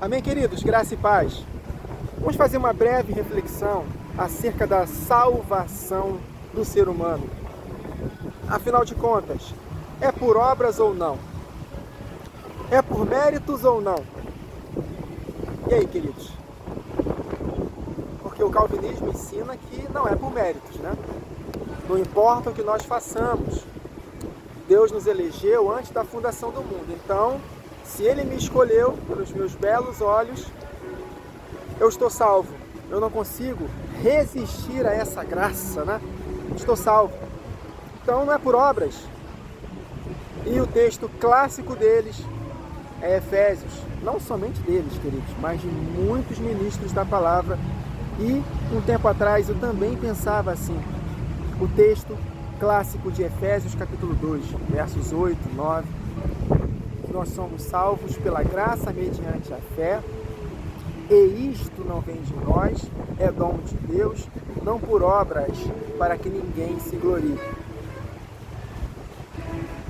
Amém, queridos? Graça e paz. Vamos fazer uma breve reflexão acerca da salvação do ser humano. Afinal de contas, é por obras ou não? É por méritos ou não? E aí, queridos? Porque o calvinismo ensina que não é por méritos, né? Não importa o que nós façamos. Deus nos elegeu antes da fundação do mundo. Então, se Ele me escolheu pelos meus belos olhos, eu estou salvo. Eu não consigo resistir a essa graça, né? Estou salvo. Então, não é por obras. E o texto clássico deles é Efésios. Não somente deles, queridos, mas de muitos ministros da palavra. E, um tempo atrás, eu também pensava assim. O texto clássico de Efésios, capítulo 2, versos 8, 9. Nós somos salvos pela graça mediante a fé, e isto não vem de nós, é dom de Deus, não por obras, para que ninguém se glorie.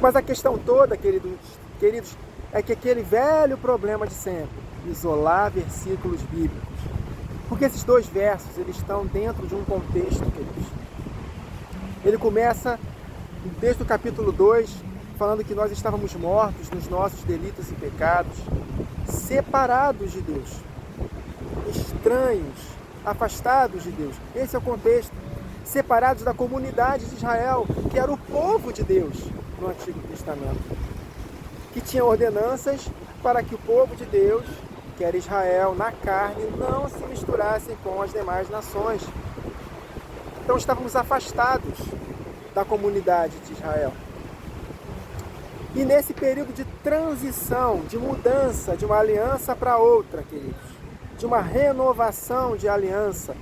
Mas a questão toda, queridos, é que aquele velho problema de sempre, isolar versículos bíblicos. Porque esses dois versos, eles estão dentro de um contexto, queridos. Ele começa, no texto do capítulo 2, falando que nós estávamos mortos nos nossos delitos e pecados, separados de Deus, estranhos, afastados de Deus. Esse é o contexto. Separados da comunidade de Israel, que era o povo de Deus no Antigo Testamento, que tinha ordenanças para que o povo de Deus, que era Israel, na carne, não se misturasse com as demais nações. Então estávamos afastados da comunidade de Israel. E nesse período de transição, de mudança de uma aliança para outra, queridos, de uma renovação de aliança,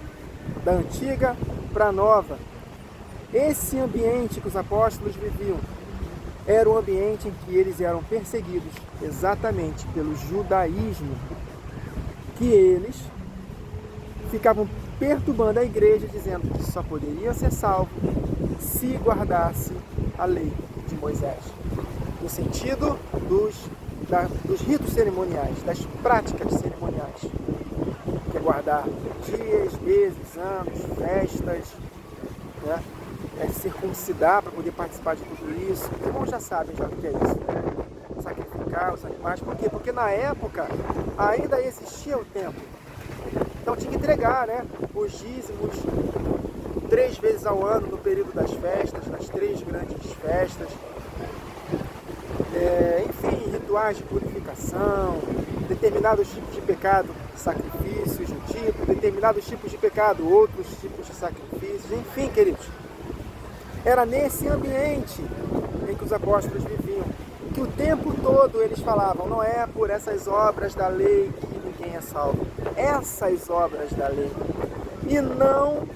da antiga para a nova, esse ambiente que os apóstolos viviam era um ambiente em que eles eram perseguidos exatamente pelo judaísmo, que eles ficavam perturbando a igreja, dizendo que só poderia ser salvo se guardasse a lei de Moisés. No sentido dos ritos cerimoniais, das práticas cerimoniais, que é guardar dias, meses, anos, festas, né? Circuncidar para poder participar de tudo isso. Os irmãos já sabem já o que é isso, né? Sacrificar os animais. Por quê? Porque na época ainda existia o templo. Então tinha que entregar, né, os dízimos 3 vezes ao ano no período das festas, das 3 grandes festas. Enfim, rituais de purificação, determinados tipos de pecado, sacrifícios de um tipo, determinados tipos de pecado, outros tipos de sacrifícios, enfim, queridos. Era nesse ambiente em que os apóstolos viviam, que o tempo todo eles falavam, não é por essas obras da lei que ninguém é salvo, essas obras da lei, e não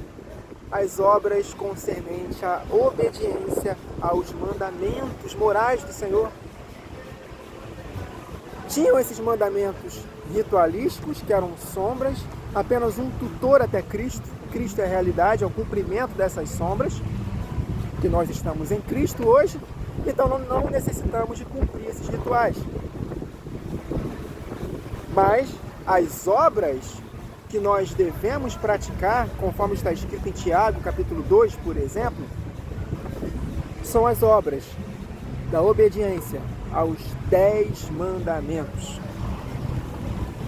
as obras concernentes à obediência aos mandamentos morais do Senhor. Tinham esses mandamentos ritualísticos, que eram sombras, apenas um tutor até Cristo. Cristo é a realidade, é o cumprimento dessas sombras, que nós estamos em Cristo hoje, então não necessitamos de cumprir esses rituais. Mas as obras que nós devemos praticar, conforme está escrito em Tiago, capítulo 2, por exemplo, são as obras da obediência aos 10 mandamentos.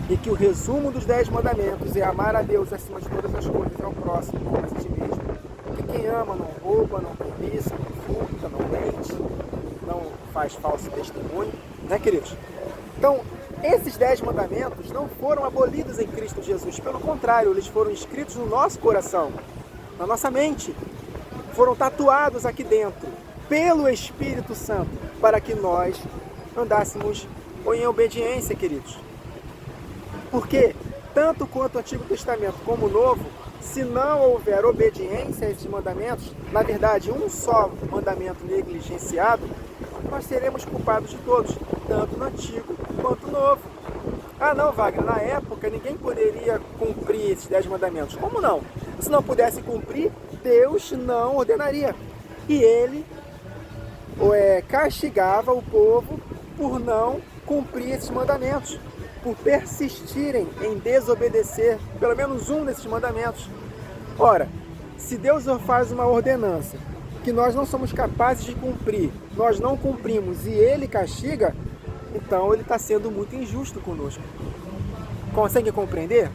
E que o resumo dos 10 mandamentos é amar a Deus acima de todas as coisas, ao próximo, como a si mesmo. Que quem ama não rouba, não cobiça, não furta, não mente, não faz falso testemunho, né, queridos? Então, esses 10 mandamentos não foram abolidos em Cristo Jesus, pelo contrário, eles foram escritos no nosso coração, na nossa mente, foram tatuados aqui dentro, pelo Espírito Santo, para que nós andássemos em obediência, queridos. Porque, tanto quanto o Antigo Testamento como o Novo, se não houver obediência a esses mandamentos, na verdade, um só mandamento negligenciado, nós seremos culpados de todos, tanto no Antigo quanto no Novo. Ah não, Wagner, na época ninguém poderia cumprir esses 10 mandamentos. Como não? Se não pudesse cumprir, Deus não ordenaria. E Ele castigava o povo por não cumprir esses mandamentos. por persistirem em desobedecer pelo menos um desses mandamentos. Ora, se Deus faz uma ordenança que nós não somos capazes de cumprir, nós não cumprimos e Ele castiga, então Ele está sendo muito injusto conosco. Consegue compreender?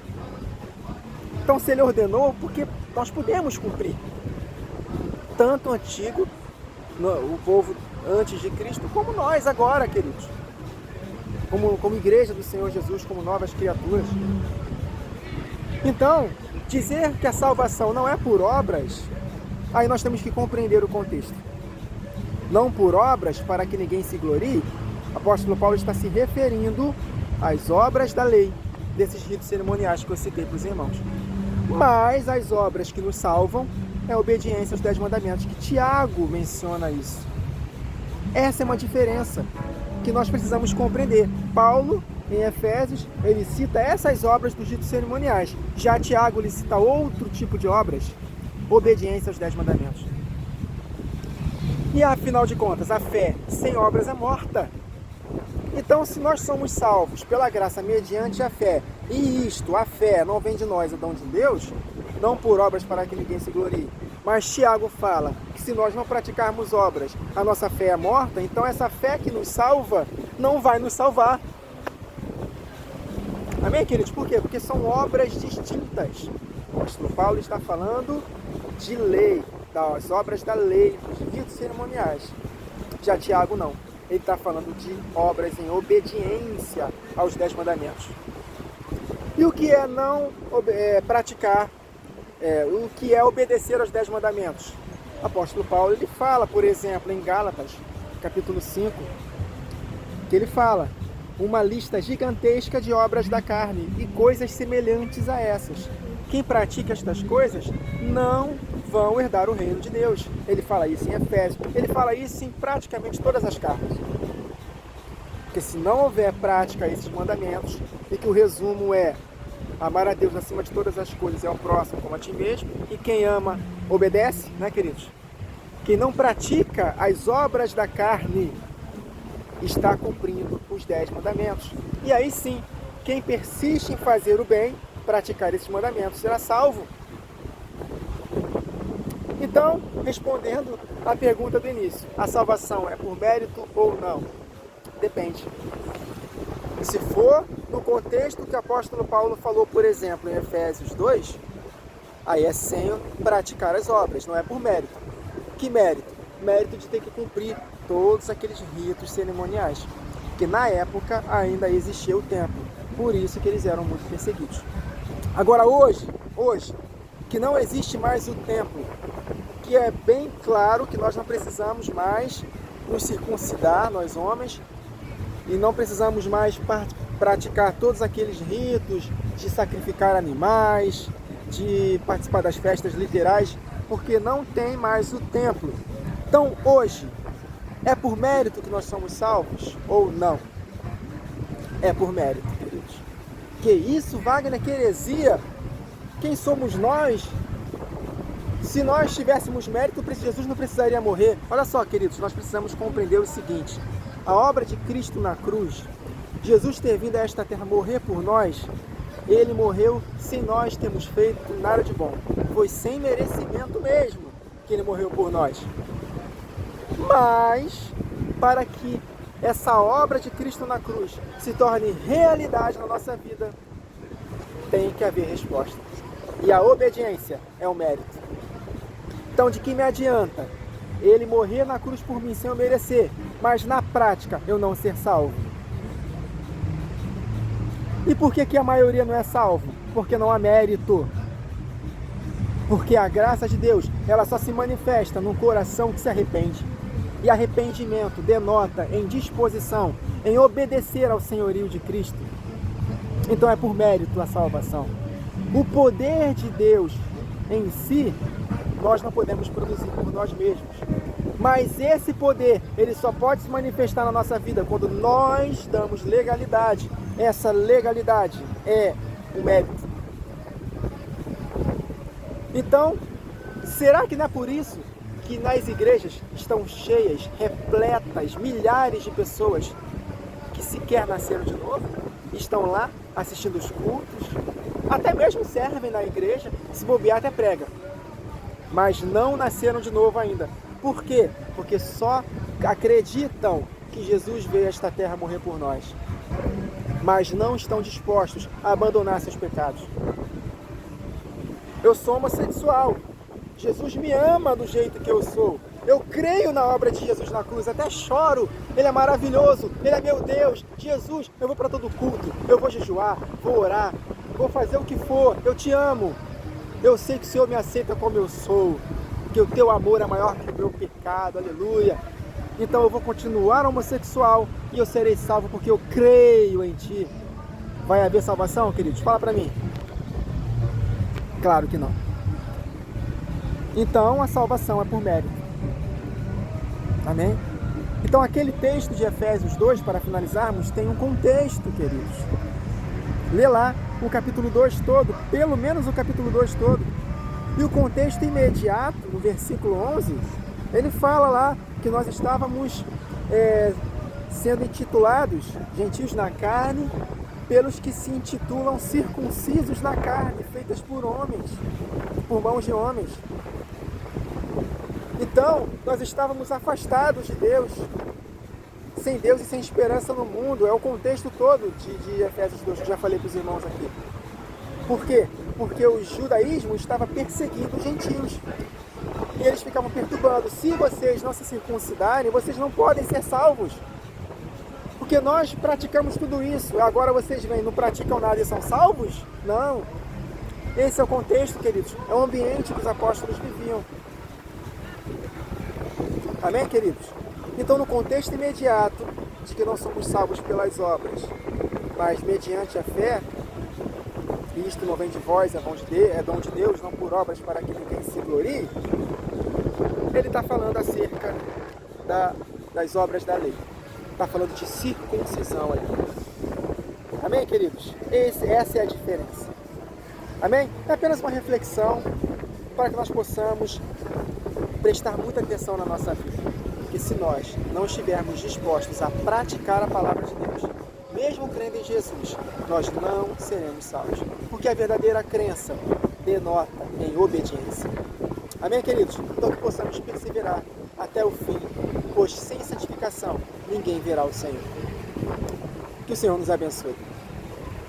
Então, se Ele ordenou, porque nós podemos cumprir. Tanto o antigo, o povo antes de Cristo, como nós agora, queridos. Como igreja do Senhor Jesus, como novas criaturas. Então, dizer que a salvação não é por obras, aí nós temos que compreender o contexto. Não por obras, para que ninguém se glorie, o apóstolo Paulo está se referindo às obras da lei, desses ritos cerimoniais que eu citei para os irmãos. Mas as obras que nos salvam é a obediência aos 10 mandamentos, que Tiago menciona isso. Essa é uma diferença que nós precisamos compreender. Paulo, em Efésios, ele cita essas obras dos ritos cerimoniais. Já Tiago, ele cita outro tipo de obras, obediência aos 10 mandamentos. E afinal de contas, a fé sem obras é morta. Então, se nós somos salvos pela graça mediante a fé, e isto, a fé, não vem de nós, é dom de Deus, não por obras para que ninguém se glorie, mas Tiago fala que se nós não praticarmos obras, a nossa fé é morta, então essa fé que nos salva não vai nos salvar. Amém, queridos? Por quê? Porque são obras distintas. O apóstolo Paulo está falando de lei, das obras da lei, dos ritos cerimoniais. Já Tiago não. Ele está falando de obras em obediência aos 10 mandamentos. E o que é não praticar? O que é obedecer aos 10 mandamentos? O apóstolo Paulo, ele fala, por exemplo, em Gálatas, capítulo 5, que ele fala uma lista gigantesca de obras da carne e coisas semelhantes a essas. Quem pratica estas coisas não vão herdar o reino de Deus. Ele fala isso em Efésios, ele fala isso em praticamente todas as cartas. Porque se não houver prática a esses mandamentos, e que o resumo é amar a Deus acima de todas as coisas e ao próximo como a ti mesmo, e quem ama obedece, né, queridos? Quem não pratica as obras da carne está cumprindo os 10 mandamentos. E aí sim, quem persiste em fazer o bem, praticar esses mandamentos, será salvo. Então, respondendo à pergunta do início, a salvação é por mérito ou não? Depende. Se for no contexto que o apóstolo Paulo falou, por exemplo, em Efésios 2, aí é sem praticar as obras, não é por mérito. Que mérito? Mérito de ter que cumprir todos aqueles ritos cerimoniais, que na época ainda existia o templo, por isso que eles eram muito perseguidos. Agora hoje, que não existe mais o templo, que é bem claro que nós não precisamos mais nos circuncidar, nós homens, e não precisamos mais praticar todos aqueles ritos de sacrificar animais, de participar das festas literais, porque não tem mais o templo. Então hoje, é por mérito que nós somos salvos ou não? É por mérito, queridos. Que isso, Wagner, que heresia? Quem somos nós? Se nós tivéssemos mérito, Jesus não precisaria morrer. Olha só, queridos, nós precisamos compreender o seguinte: a obra de Cristo na cruz, Jesus ter vindo a esta terra morrer por nós, Ele morreu sem nós termos feito nada de bom. Foi sem merecimento mesmo que Ele morreu por nós. Mas, para que essa obra de Cristo na cruz se torne realidade na nossa vida, tem que haver resposta. E a obediência é o mérito. Então, de que me adianta Ele morrer na cruz por mim sem eu merecer, mas na prática eu não ser salvo? E por que a maioria não é salvo? Porque não há mérito. Porque a graça de Deus, ela só se manifesta num coração que se arrepende. E arrependimento denota em disposição, em obedecer ao senhorio de Cristo. Então é por mérito a salvação. O poder de Deus em si, nós não podemos produzir por nós mesmos. Mas esse poder, ele só pode se manifestar na nossa vida quando nós damos legalidade. Essa legalidade é o mérito. Então, será que não é por isso que nas igrejas estão cheias, repletas, milhares de pessoas que sequer nasceram de novo? E estão lá assistindo os cultos, até mesmo servem na igreja, se bobear até prega, mas não nasceram de novo ainda. Por quê? Porque só acreditam que Jesus veio a esta terra morrer por nós, mas não estão dispostos a abandonar seus pecados. Eu sou homossexual, Jesus me ama do jeito que eu sou, eu creio na obra de Jesus na cruz, até choro, Ele é maravilhoso, Ele é meu Deus, Jesus, eu vou para todo culto, eu vou jejuar, vou orar, vou fazer o que for, eu te amo, eu sei que o Senhor me aceita como eu sou, que o teu amor é maior que o meu pecado, aleluia. Então eu vou continuar homossexual e eu serei salvo porque eu creio em ti. Vai haver salvação, queridos? Fala para mim. Claro que não. Então a salvação é por mérito. Amém? Então aquele texto de Efésios 2, para finalizarmos, tem um contexto, queridos. Lê lá o capítulo 2 todo, pelo menos o capítulo 2 todo. E o contexto imediato, no versículo 11, ele fala lá que nós estávamos sendo intitulados gentios na carne pelos que se intitulam circuncisos na carne, feitas por homens, por mãos de homens. Então, nós estávamos afastados de Deus, sem Deus e sem esperança no mundo. É o contexto todo de Efésios 2, que eu já falei para os irmãos aqui. Por quê? Porque o judaísmo estava perseguindo os gentios. E eles ficavam perturbando. Se vocês não se circuncidarem, vocês não podem ser salvos. Porque nós praticamos tudo isso. Agora vocês vêm, não praticam nada e são salvos? Não. Esse é o contexto, queridos. É o ambiente que os apóstolos viviam. Amém, queridos? Então, no contexto imediato de que não somos salvos pelas obras, mas mediante a fé, isto não vem de vós, é dom de Deus, não por obras para que ninguém se glorie, ele está falando acerca das obras da lei. Está falando de circuncisão ali. Amém, queridos? Essa é a diferença. Amém? É apenas uma reflexão para que nós possamos prestar muita atenção na nossa vida. Porque se nós não estivermos dispostos a praticar a palavra de Deus, mesmo crendo em Jesus, nós não seremos salvos. Porque a verdadeira crença denota em obediência. Amém, queridos? Então que possamos perseverar até o fim, pois sem santificação ninguém verá o Senhor. Que o Senhor nos abençoe.